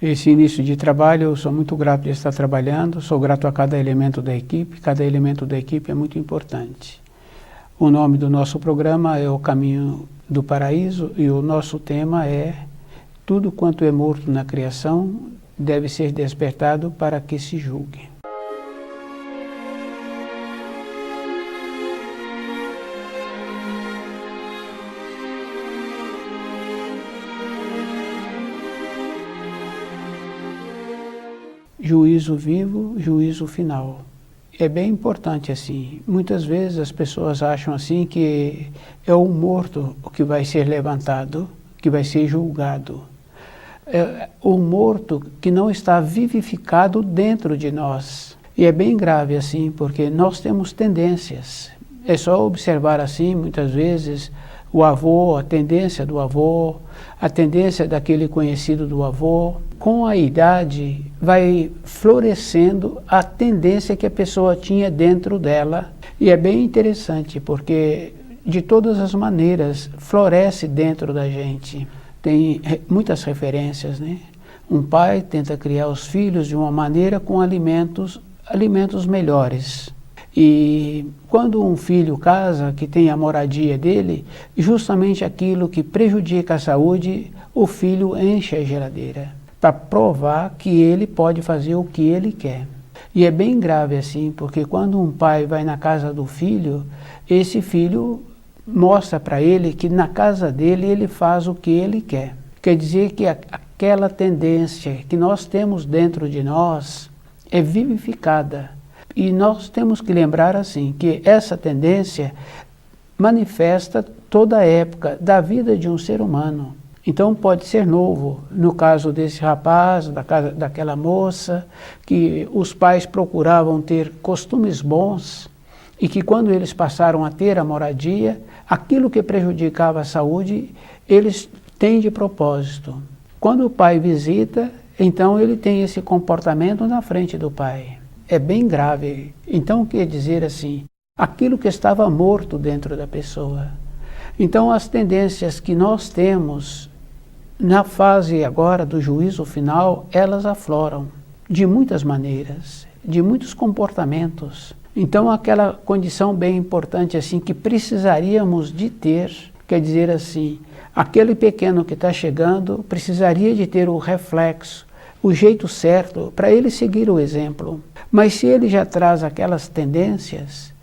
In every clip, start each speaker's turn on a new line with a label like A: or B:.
A: Esse início de trabalho, eu sou muito grato de estar trabalhando, sou grato a cada elemento da equipe é muito importante. O nome do nosso programa é O Caminho do Paraíso e o nosso tema é Tudo quanto é morto na criação deve ser despertado para que se julgue. Juízo vivo, juízo final. É bem importante assim. Muitas vezes as pessoas acham assim que é o morto o que vai ser levantado, que vai ser julgado. É o morto que não está vivificado dentro de nós. E é bem grave assim, porque nós temos tendências. É só observar assim, muitas vezes, o avô, a tendência do avô, a tendência daquele conhecido do avô. Com a idade, vai florescendo a tendência que a pessoa tinha dentro dela. E é bem interessante, porque de todas as maneiras floresce dentro da gente. Tem muitas referências, né? Um pai tenta criar os filhos de uma maneira com alimentos melhores. E quando um filho casa, que tem a moradia dele, justamente aquilo que prejudica a saúde, o filho enche a geladeira, para provar que ele pode fazer o que ele quer. E é bem grave assim, porque quando um pai vai na casa do filho, esse filho mostra para ele que na casa dele ele faz o que ele quer. Quer dizer que aquela tendência que nós temos dentro de nós é vivificada. E nós temos que lembrar assim, que essa tendência manifesta toda a época da vida de um ser humano. Então pode ser novo, no caso desse rapaz, daquela moça, que os pais procuravam ter costumes bons e que quando eles passaram a ter a moradia, aquilo que prejudicava a saúde, eles têm de propósito. Quando o pai visita, então ele tem esse comportamento na frente do pai. É bem grave. Então quer dizer assim, aquilo que estava morto dentro da pessoa. Então as tendências que nós temos na fase agora do juízo final, elas afloram de muitas maneiras, de muitos comportamentos. Então aquela condição bem importante assim que precisaríamos de ter, quer dizer assim, aquele pequeno que está chegando precisaria de ter o reflexo, o jeito certo para ele seguir o exemplo. Mas se ele já traz aquelas tendências,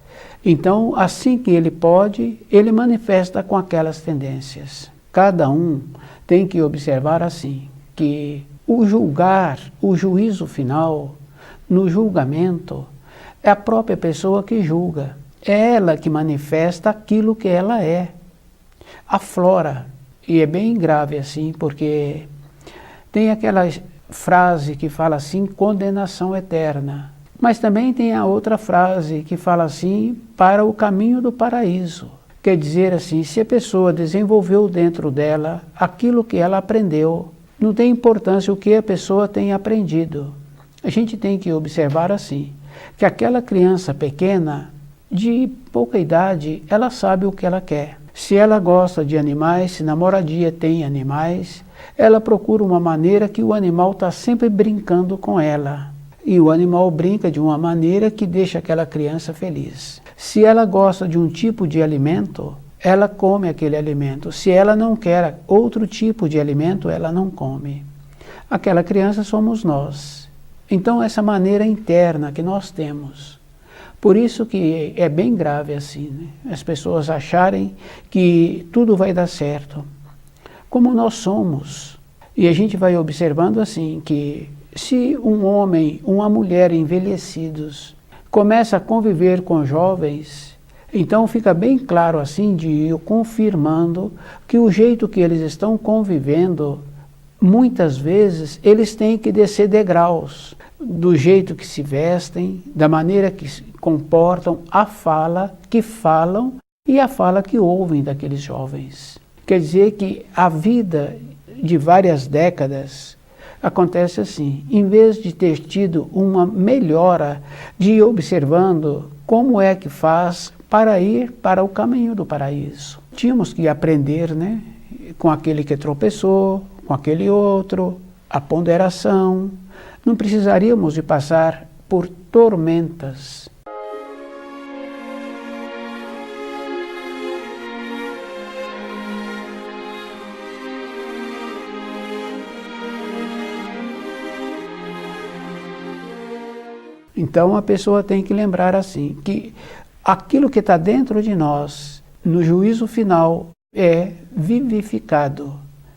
A: então assim que ele pode, ele manifesta com aquelas tendências. Cada um tem que observar assim, que o julgar, o juízo final, no julgamento, é a própria pessoa que julga. É ela que manifesta aquilo que ela é. Aflora. E é bem grave assim, porque tem aquela frase que fala assim, condenação eterna. Mas também tem a outra frase que fala assim, para o caminho do paraíso. Quer dizer assim, se a pessoa desenvolveu dentro dela aquilo que ela aprendeu, não tem importância o que a pessoa tem aprendido. A gente tem que observar assim, que aquela criança pequena, de pouca idade, ela sabe o que ela quer. Se ela gosta de animais, se na moradia tem animais, ela procura uma maneira que o animal está sempre brincando com ela. E o animal brinca de uma maneira que deixa aquela criança feliz. Se ela gosta de um tipo de alimento, ela come aquele alimento. Se ela não quer outro tipo de alimento, ela não come. Aquela criança somos nós. Então essa maneira interna que nós temos. Por isso que é bem grave assim, né? As pessoas acharem que tudo vai dar certo. Como nós somos. E a gente vai observando assim que se um homem, uma mulher envelhecidos começa a conviver com jovens, então fica bem claro assim de ir confirmando que o jeito que eles estão convivendo, muitas vezes eles têm que descer degraus, do jeito que se vestem, da maneira que se comportam, a fala que falam e a fala que ouvem daqueles jovens. Quer dizer que a vida de várias décadas acontece assim, em vez de ter tido uma melhora de ir observando como é que faz para ir para o caminho do paraíso. Tínhamos que aprender, né, com aquele que tropeçou, com aquele outro, a ponderação, não precisaríamos de passar por tormentas. Então a pessoa tem que lembrar assim, que aquilo que está dentro de nós, no juízo final, é vivificado.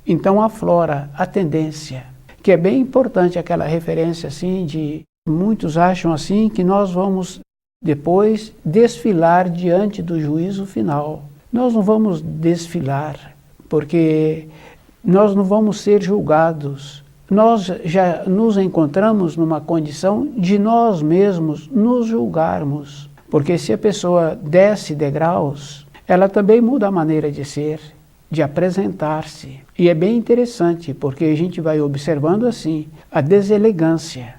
A: Então aflora a tendência, que é bem importante aquela referência assim de, muitos acham assim que nós vamos depois desfilar diante do juízo final. Nós não vamos desfilar, porque nós não vamos ser julgados. Nós já nos encontramos numa condição de nós mesmos nos julgarmos. Porque se a pessoa desce degraus, ela também muda a maneira de ser, de apresentar-se. E é bem interessante, porque a gente vai observando assim, a deselegância.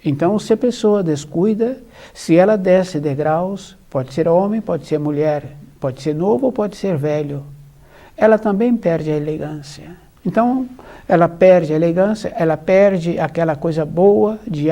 A: Então, se a pessoa descuida, se ela desce degraus, pode ser homem, pode ser mulher, pode ser novo ou pode ser velho, ela também perde a elegância. Então, ela perde a elegância, ela perde aquela coisa boa de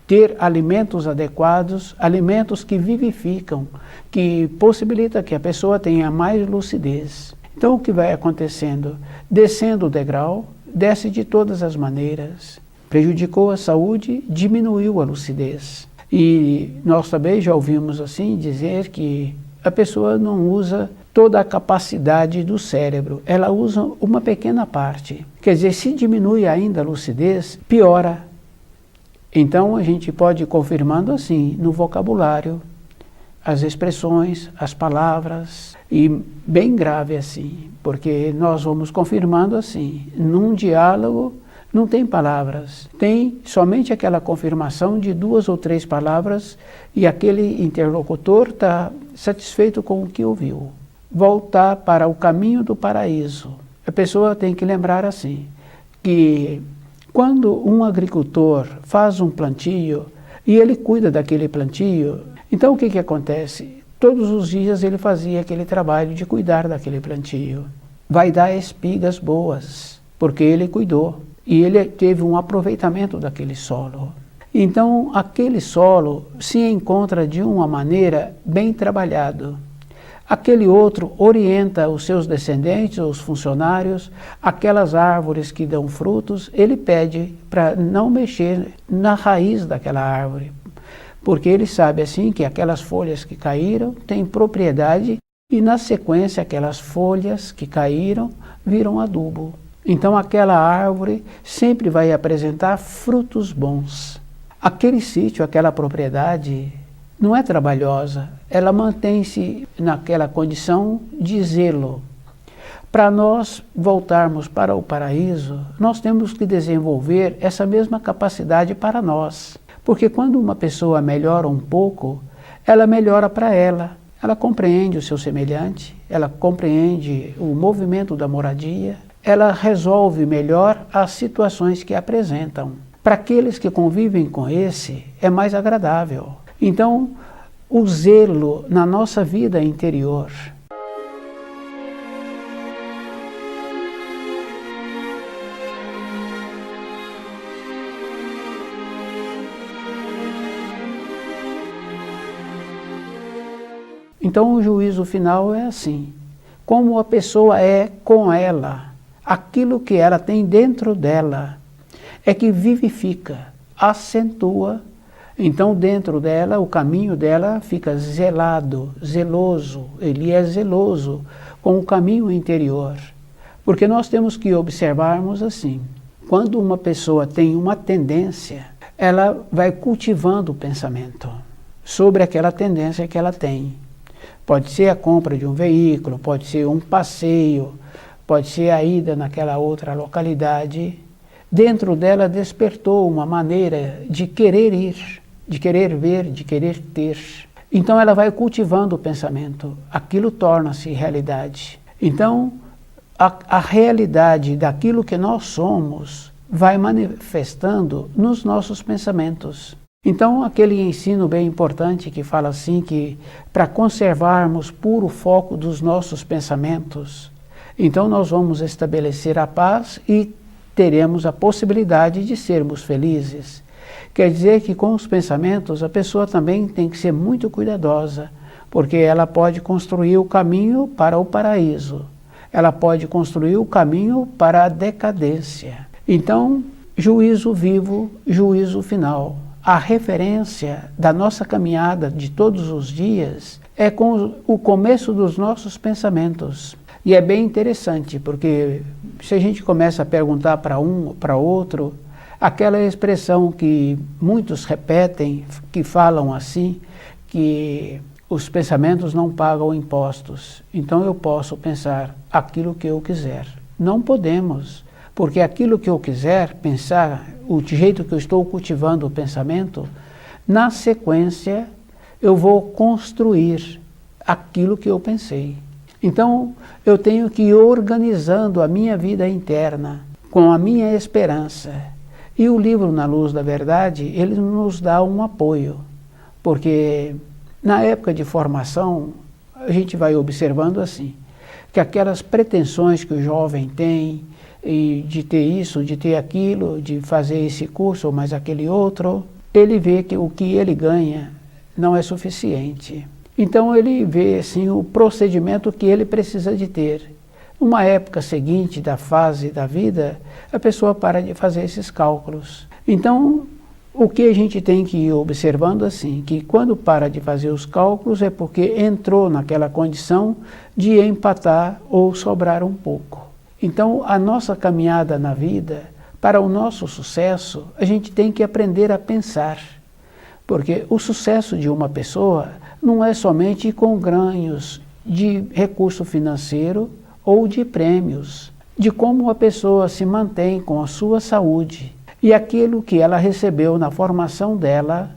A: ter alimentos adequados, alimentos que vivificam, que possibilita que a pessoa tenha mais lucidez. Então, o que vai acontecendo? Descendo o degrau, desce de todas as maneiras, prejudicou a saúde, diminuiu a lucidez. E nós também já ouvimos assim dizer que a pessoa não usa toda a capacidade do cérebro, ela usa uma pequena parte. Quer dizer, se diminui ainda a lucidez, piora. Então a gente pode ir confirmando assim, no vocabulário, as expressões, as palavras, e bem grave assim, porque nós vamos confirmando assim, num diálogo não tem palavras, tem somente aquela confirmação de 2 ou 3 palavras e aquele interlocutor está satisfeito com o que ouviu. Voltar para o caminho do paraíso. A pessoa tem que lembrar assim, que quando um agricultor faz um plantio e ele cuida daquele plantio, então o que acontece? Todos os dias ele fazia aquele trabalho de cuidar daquele plantio. Vai dar espigas boas, porque ele cuidou e ele teve um aproveitamento daquele solo. Então aquele solo se encontra de uma maneira bem trabalhado. Aquele outro orienta os seus descendentes, os funcionários, aquelas árvores que dão frutos, ele pede para não mexer na raiz daquela árvore, porque ele sabe assim que aquelas folhas que caíram têm propriedade e na sequência aquelas folhas que caíram viram adubo. Então aquela árvore sempre vai apresentar frutos bons. Aquele sítio, aquela propriedade não é trabalhosa, ela mantém-se naquela condição de zelo. Para nós voltarmos para o paraíso, nós temos que desenvolver essa mesma capacidade para nós. Porque quando uma pessoa melhora um pouco, ela melhora para ela. Ela compreende o seu semelhante, ela compreende o movimento da moradia, ela resolve melhor as situações que apresentam. Para aqueles que convivem com esse, é mais agradável. Então, o zelo na nossa vida interior. Então, o juízo final é assim, como a pessoa é com ela, aquilo que ela tem dentro dela, é que vivifica, acentua. Então, dentro dela, o caminho dela fica zelado, zeloso, ele é zeloso com o caminho interior. Porque nós temos que observarmos assim, quando uma pessoa tem uma tendência, ela vai cultivando o pensamento sobre aquela tendência que ela tem. Pode ser a compra de um veículo, pode ser um passeio, pode ser a ida naquela outra localidade. Dentro dela despertou uma maneira de querer ir, de querer ver, de querer ter. Então ela vai cultivando o pensamento, aquilo torna-se realidade. Então a realidade daquilo que nós somos vai manifestando nos nossos pensamentos. Então aquele ensino bem importante que fala assim que para conservarmos puro foco dos nossos pensamentos, então nós vamos estabelecer a paz e teremos a possibilidade de sermos felizes. Quer dizer que com os pensamentos a pessoa também tem que ser muito cuidadosa, porque ela pode construir o caminho para o paraíso, ela pode construir o caminho para a decadência. Então, juízo vivo, juízo final. A referência da nossa caminhada de todos os dias é com o começo dos nossos pensamentos. E é bem interessante, porque se a gente começa a perguntar para um, para outro, aquela expressão que muitos repetem, que falam assim, que os pensamentos não pagam impostos. Então eu posso pensar aquilo que eu quiser. Não podemos, porque aquilo que eu quiser pensar, o jeito que eu estou cultivando o pensamento, na sequência eu vou construir aquilo que eu pensei. Então eu tenho que ir organizando a minha vida interna com a minha esperança. E o livro Na Luz da Verdade, ele nos dá um apoio, porque na época de formação a gente vai observando assim, que aquelas pretensões que o jovem tem, e de ter isso, de ter aquilo, de fazer esse curso ou mais aquele outro, ele vê que o que ele ganha não é suficiente. Então ele vê assim, o procedimento que ele precisa de ter. Numa época seguinte da fase da vida, a pessoa para de fazer esses cálculos. Então, o que a gente tem que ir observando assim, que quando para de fazer os cálculos é porque entrou naquela condição de empatar ou sobrar um pouco. Então, a nossa caminhada na vida, para o nosso sucesso, a gente tem que aprender a pensar. Porque o sucesso de uma pessoa não é somente com ganhos de recurso financeiro ou de prêmios, de como a pessoa se mantém com a sua saúde. E aquilo que ela recebeu na formação dela,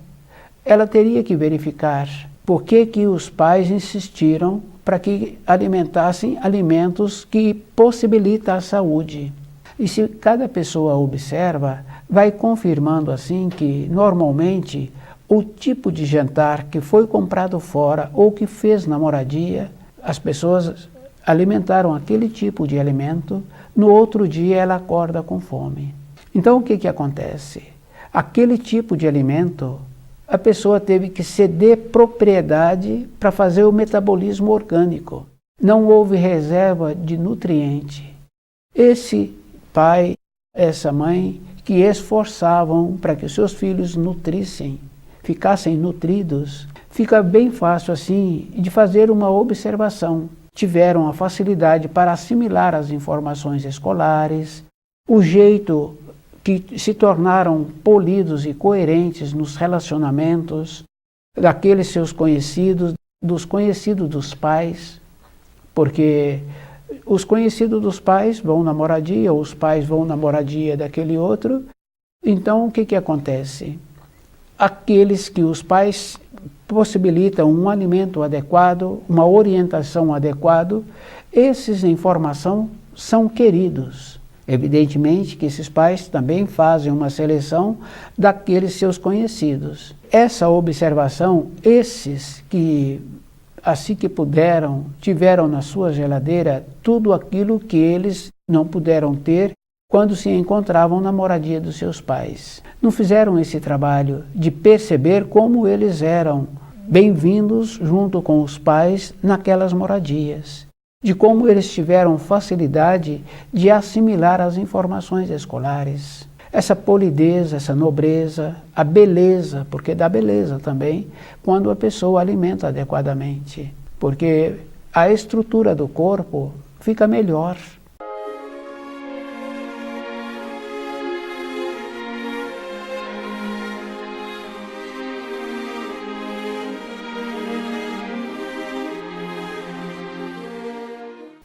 A: ela teria que verificar por que os pais insistiram para que alimentassem alimentos que possibilitam a saúde. E se cada pessoa observa, vai confirmando assim que, normalmente, o tipo de jantar que foi comprado fora ou que fez na moradia, as pessoas alimentaram aquele tipo de alimento, no outro dia ela acorda com fome. Então o que acontece? Aquele tipo de alimento, a pessoa teve que ceder propriedade para fazer o metabolismo orgânico. Não houve reserva de nutriente. Esse pai, essa mãe, que esforçavam para que os seus filhos nutrissem, ficassem nutridos, fica bem fácil assim de fazer uma observação. Tiveram a facilidade para assimilar as informações escolares, o jeito que se tornaram polidos e coerentes nos relacionamentos daqueles seus conhecidos, dos conhecidos dos pais, porque os conhecidos dos pais vão na moradia, os pais vão na moradia daquele outro. Então o que acontece? Aqueles que os pais possibilitam um alimento adequado, uma orientação adequada, esses em formação são queridos. Evidentemente que esses pais também fazem uma seleção daqueles seus conhecidos. Essa observação, esses que, assim que puderam, tiveram na sua geladeira tudo aquilo que eles não puderam ter quando se encontravam na moradia dos seus pais. Não fizeram esse trabalho de perceber como eles eram bem-vindos junto com os pais naquelas moradias, de como eles tiveram facilidade de assimilar as informações escolares. Essa polidez, essa nobreza, a beleza, porque dá beleza também, quando a pessoa alimenta adequadamente, porque a estrutura do corpo fica melhor.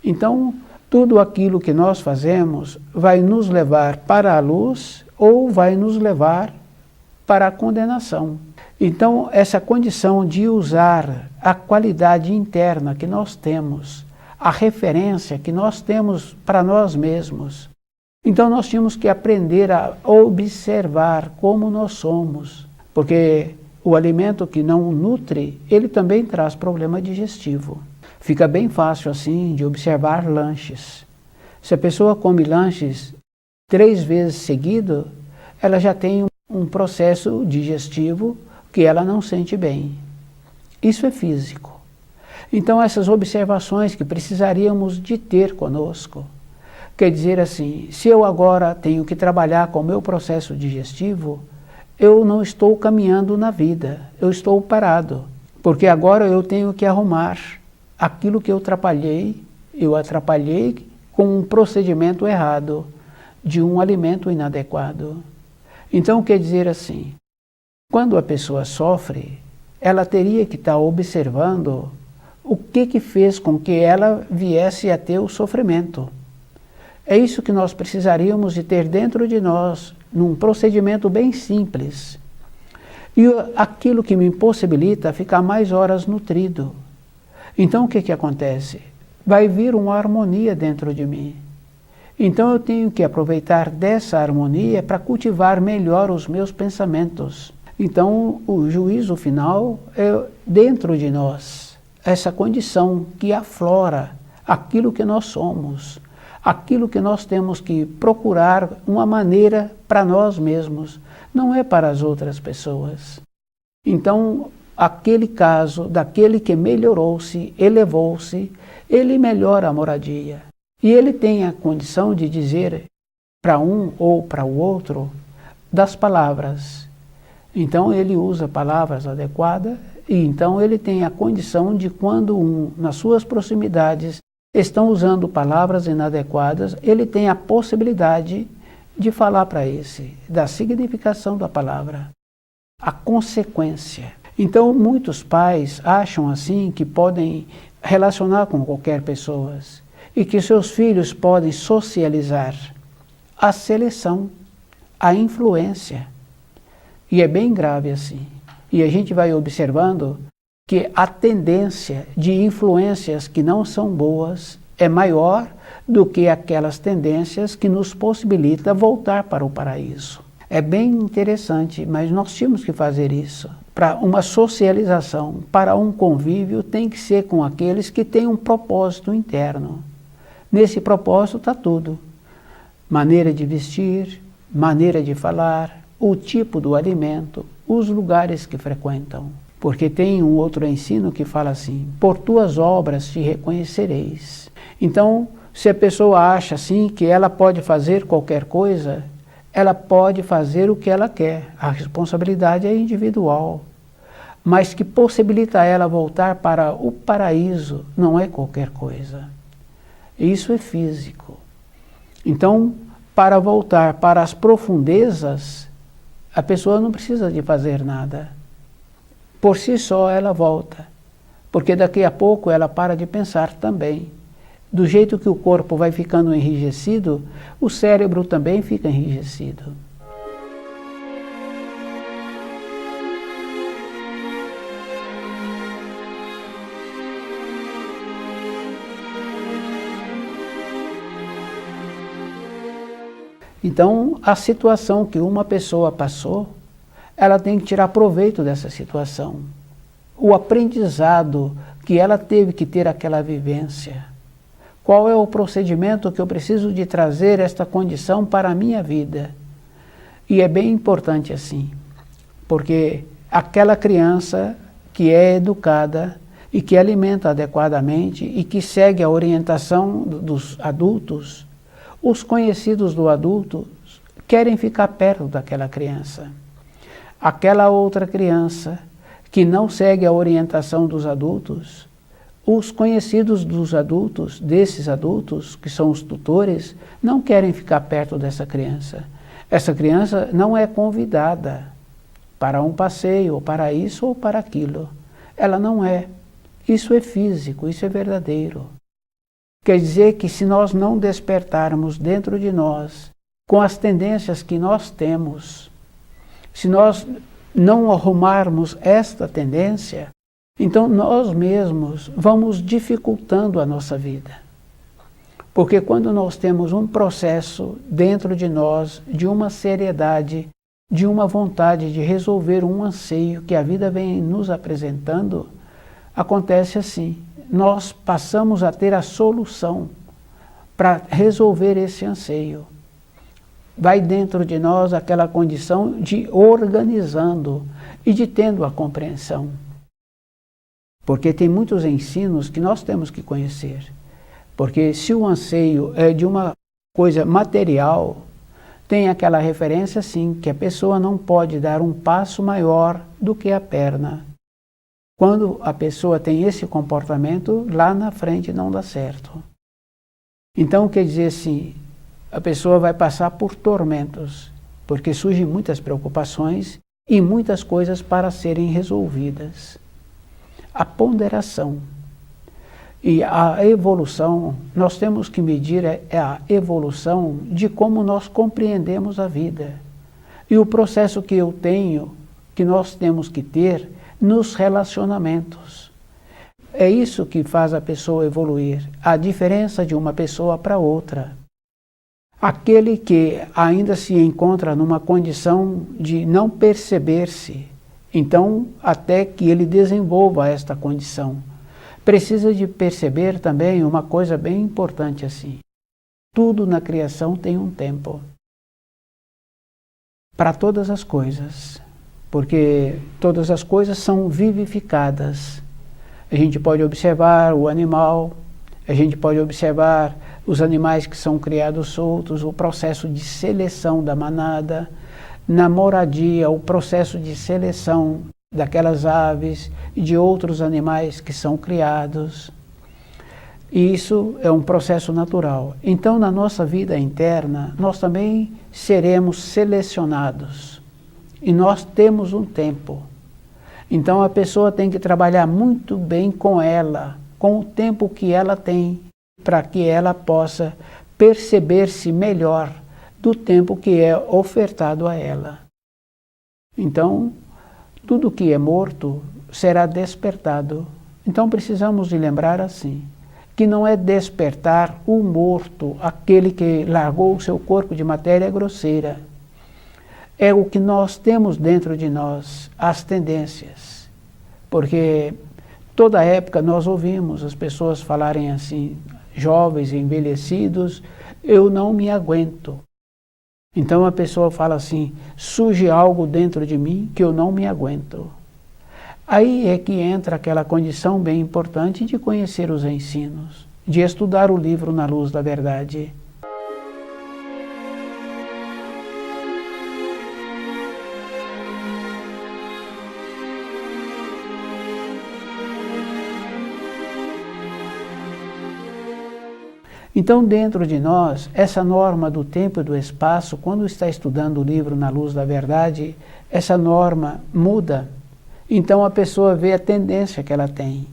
A: Então, tudo aquilo que nós fazemos vai nos levar para a luz ou vai nos levar para a condenação. Então, essa condição de usar a qualidade interna que nós temos, a referência que nós temos para nós mesmos. Então, nós tínhamos que aprender a observar como nós somos, porque o alimento que não nutre, ele também traz problema digestivo. Fica bem fácil assim de observar lanches. Se a pessoa come lanches 3 vezes seguido, ela já tem um processo digestivo que ela não sente bem. Isso é físico. Então essas observações que precisaríamos de ter conosco, quer dizer assim, se eu agora tenho que trabalhar com o meu processo digestivo, eu não estou caminhando na vida, eu estou parado, porque agora eu tenho que arrumar aquilo que eu atrapalhei com um procedimento errado, de um alimento inadequado. Então quer dizer assim, quando a pessoa sofre, ela teria que estar observando o que fez com que ela viesse a ter o sofrimento. É isso que nós precisaríamos de ter dentro de nós, num procedimento bem simples. E aquilo que me impossibilita ficar mais horas nutrido. Então o que acontece? Vai vir uma harmonia dentro de mim. Então eu tenho que aproveitar dessa harmonia para cultivar melhor os meus pensamentos. Então o juízo final é dentro de nós, essa condição que aflora aquilo que nós somos, aquilo que nós temos que procurar uma maneira para nós mesmos, não é para as outras pessoas. Então aquele caso daquele que melhorou-se, elevou-se, ele melhora a moradia. E ele tem a condição de dizer para um ou para o outro das palavras. Então ele usa palavras adequadas e então ele tem a condição de quando nas suas proximidades estão usando palavras inadequadas, ele tem a possibilidade de falar para esse, da significação da palavra, a consequência. Então muitos pais acham assim que podem relacionar com qualquer pessoa e que seus filhos podem socializar. A seleção, a influência. E é bem grave assim. E a gente vai observando que a tendência de influências que não são boas é maior do que aquelas tendências que nos possibilitam voltar para o paraíso. É bem interessante, mas nós tínhamos que fazer isso. Para uma socialização, para um convívio, tem que ser com aqueles que têm um propósito interno. Nesse propósito está tudo. Maneira de vestir, maneira de falar, o tipo do alimento, os lugares que frequentam. Porque tem um outro ensino que fala assim, por tuas obras te reconhecereis. Então, se a pessoa acha assim que ela pode fazer qualquer coisa, ela pode fazer o que ela quer. A responsabilidade é individual. Mas que possibilita ela voltar para o paraíso não é qualquer coisa. Isso é físico. Então, para voltar para as profundezas, a pessoa não precisa de fazer nada. Por si só ela volta. Porque daqui a pouco ela para de pensar também. Do jeito que o corpo vai ficando enrijecido, o cérebro também fica enrijecido. Então, a situação que uma pessoa passou, ela tem que tirar proveito dessa situação. O aprendizado que ela teve que ter aquela vivência. Qual é o procedimento que eu preciso de trazer esta condição para a minha vida? E é bem importante assim, porque aquela criança que é educada e que alimenta adequadamente e que segue a orientação dos adultos, os conhecidos do adulto querem ficar perto daquela criança. Aquela outra criança que não segue a orientação dos adultos, os conhecidos dos adultos, desses adultos, que são os tutores, não querem ficar perto dessa criança. Essa criança não é convidada para um passeio, ou para isso ou para aquilo. Ela não é. Isso é físico, isso é verdadeiro. Quer dizer que se nós não despertarmos dentro de nós, com as tendências que nós temos, se nós não arrumarmos esta tendência, então nós mesmos vamos dificultando a nossa vida. Porque quando nós temos um processo dentro de nós, de uma seriedade, de uma vontade de resolver um anseio que a vida vem nos apresentando, acontece assim. Nós passamos a ter a solução para resolver esse anseio. vai dentro de nós aquela condição de organizando e de tendo a compreensão. Porque tem muitos ensinos que nós temos que conhecer. Porque se o anseio é de uma coisa material, tem aquela referência sim, que a pessoa não pode dar um passo maior do que a perna. Quando a pessoa tem esse comportamento, lá na frente não dá certo. Então quer dizer assim, a pessoa vai passar por tormentos, porque surgem muitas preocupações e muitas coisas para serem resolvidas. A ponderação e a evolução, nós temos que medir a evolução de como nós compreendemos a vida. E o processo que eu tenho, que nós temos que ter nos relacionamentos. É isso que faz a pessoa evoluir, a diferença de uma pessoa para outra. Aquele que ainda se encontra numa condição de não perceber-se, então até que ele desenvolva esta condição, precisa de perceber também uma coisa bem importante assim. Tudo na criação tem um tempo. Para todas as coisas, porque todas as coisas são vivificadas. A gente pode observar o animal, a gente pode observar os animais que são criados soltos, o processo de seleção da manada, na moradia, o processo de seleção daquelas aves e de outros animais que são criados. E isso é um processo natural. Então, na nossa vida interna, nós também seremos selecionados. E nós temos um tempo. Então, a pessoa tem que trabalhar muito bem com ela, com o tempo que ela tem, para que ela possa perceber-se melhor do tempo que é ofertado a ela. Então, tudo que é morto será despertado. Então precisamos de lembrar assim, que não é despertar o morto, aquele que largou o seu corpo de matéria grosseira. É o que nós temos dentro de nós, as tendências. Porque toda época nós ouvimos as pessoas falarem assim, jovens, envelhecidos, eu não me aguento. Então a pessoa fala assim, surge algo dentro de mim que eu não me aguento. Aí é que entra aquela condição bem importante de conhecer os ensinos, de estudar o livro Na Luz da Verdade. Então, dentro de nós, essa norma do tempo e do espaço, quando está estudando o livro Na Luz da Verdade, essa norma muda. Então, a pessoa vê a tendência que ela tem.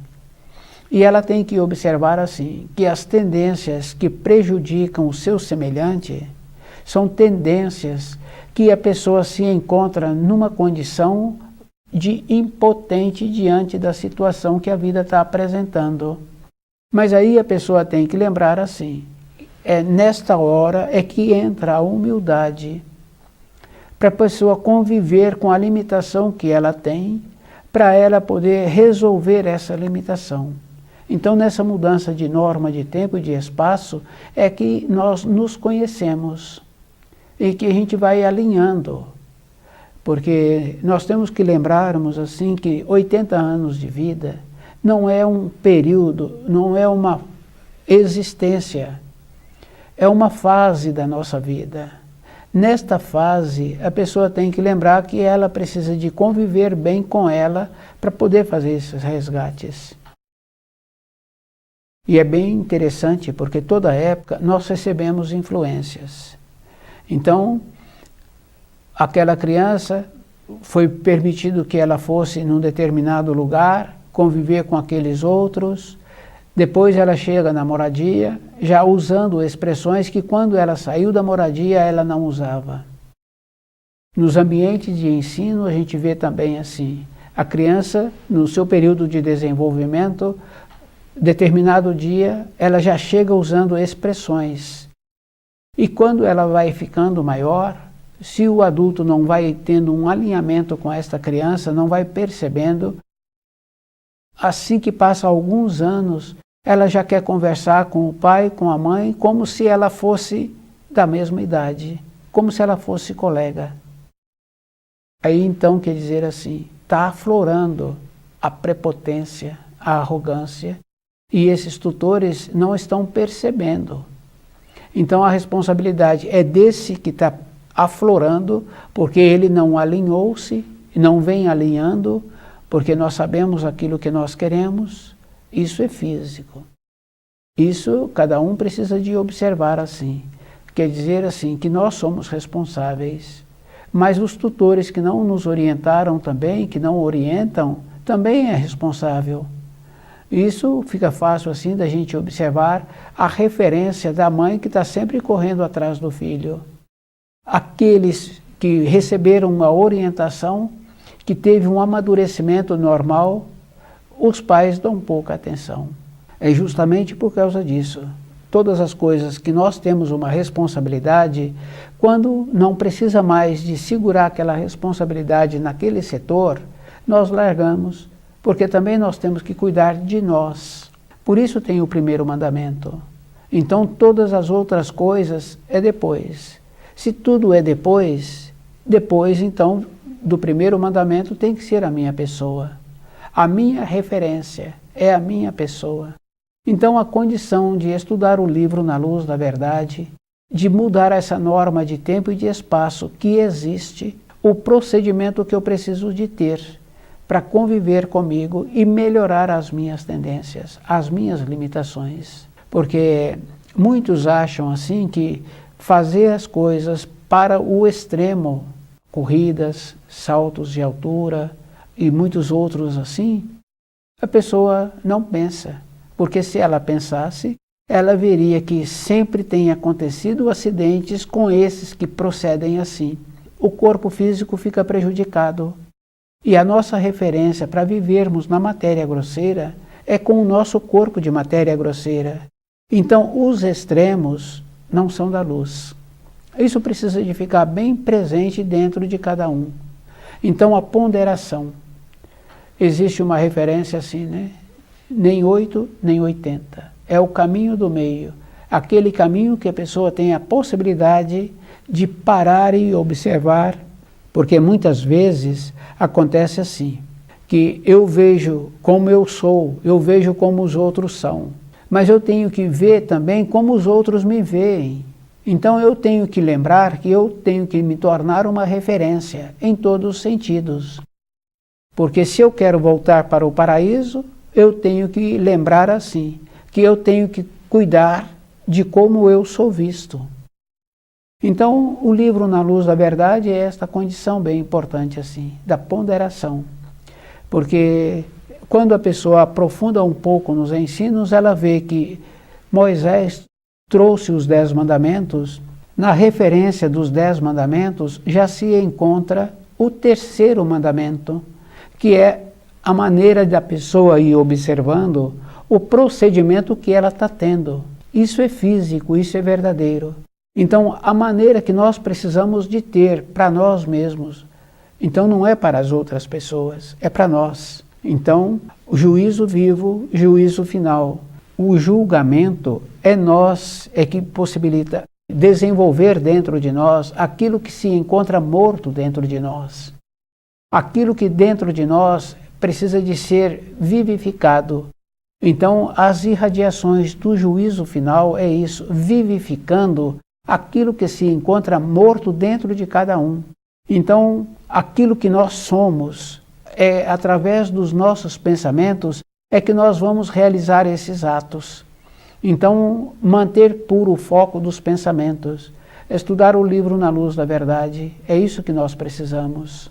A: E ela tem que observar assim, que as tendências que prejudicam o seu semelhante são tendências que a pessoa se encontra numa condição de impotente diante da situação que a vida está apresentando. Mas aí a pessoa tem que lembrar assim, nesta hora é que entra a humildade, para a pessoa conviver com a limitação que ela tem, para ela poder resolver essa limitação. Então nessa mudança de norma de tempo e de espaço, é que nós nos conhecemos, e que a gente vai alinhando, porque nós temos que lembrarmos assim que 80 anos de vida, não é um período, não é uma existência, é uma fase da nossa vida. Nesta fase, a pessoa tem que lembrar que ela precisa de conviver bem com ela para poder fazer esses resgates. E é bem interessante porque toda época nós recebemos influências. Então, aquela criança foi permitido que ela fosse num determinado lugar, conviver com aqueles outros, depois ela chega na moradia, já usando expressões que quando ela saiu da moradia ela não usava. Nos ambientes de ensino a gente vê também assim, a criança no seu período de desenvolvimento, determinado dia ela já chega usando expressões. E quando ela vai ficando maior, se o adulto não vai tendo um alinhamento com esta criança, não vai percebendo, assim que passa alguns anos, ela já quer conversar com o pai, com a mãe, como se ela fosse da mesma idade. como se ela fosse colega. Aí então quer dizer assim, está aflorando a prepotência, a arrogância, e esses tutores não estão percebendo. Então a responsabilidade é desse que está aflorando, porque ele não alinhou-se, não vem alinhando, porque nós sabemos aquilo que nós queremos. Isso é físico. Isso cada um precisa de observar assim. Quer dizer assim, que nós somos responsáveis, mas os tutores que não nos orientaram também, que não orientam, também é responsável. Isso fica fácil assim da gente observar a referência da mãe que está sempre correndo atrás do filho. Aqueles que receberam uma orientação, que teve um amadurecimento normal, os pais dão pouca atenção. É justamente por causa disso. Todas as coisas que nós temos uma responsabilidade, quando não precisa mais de segurar aquela responsabilidade naquele setor, nós largamos, porque também nós temos que cuidar de nós. Por isso tem o primeiro mandamento. Então todas as outras coisas é depois. Se tudo é depois então do primeiro mandamento tem que ser a minha pessoa. A minha referência é a minha pessoa. Então a condição de estudar o livro na luz da verdade, de mudar essa norma de tempo e de espaço que existe, o procedimento que eu preciso de ter para conviver comigo e melhorar as minhas tendências, as minhas limitações. Porque muitos acham assim que fazer as coisas para o extremo, corridas, saltos de altura e muitos outros assim, a pessoa não pensa. Porque se ela pensasse, ela veria que sempre tem acontecido acidentes com esses que procedem assim. O corpo físico fica prejudicado. E a nossa referência para vivermos na matéria grosseira é com o nosso corpo de matéria grosseira. Então, os extremos não são da luz. Isso precisa de ficar bem presente dentro de cada um. Então, a ponderação. Existe uma referência assim, né? Nem 8, nem 80. É o caminho do meio. Aquele caminho que a pessoa tem a possibilidade de parar e observar. Porque muitas vezes acontece assim, que eu vejo como eu sou, eu vejo como os outros são. Mas eu tenho que ver também como os outros me veem. Então eu tenho que lembrar que eu tenho que me tornar uma referência em todos os sentidos. Porque se eu quero voltar para o paraíso, eu tenho que lembrar assim, que eu tenho que cuidar de como eu sou visto. Então, o livro Na Luz da Verdade é esta condição bem importante assim, da ponderação. Porque quando a pessoa aprofunda um pouco nos ensinos, ela vê que Moisés trouxe os 10 mandamentos. Na referência dos 10 mandamentos já se encontra o terceiro mandamento, que é a maneira da pessoa ir observando o procedimento que ela está tendo. Isso é físico, isso é verdadeiro. Então, a maneira que nós precisamos de ter para nós mesmos, então não é para as outras pessoas, é para nós. Então, o juízo vivo, juízo final. O julgamento é nós, é que possibilita desenvolver dentro de nós aquilo que se encontra morto dentro de nós. Aquilo que dentro de nós precisa de ser vivificado. Então, as irradiações do juízo final é isso, vivificando aquilo que se encontra morto dentro de cada um. Então, aquilo que nós somos, é através dos nossos pensamentos, é que nós vamos realizar esses atos. Então, manter puro o foco dos pensamentos, estudar o livro Na Luz da Verdade, é isso que nós precisamos.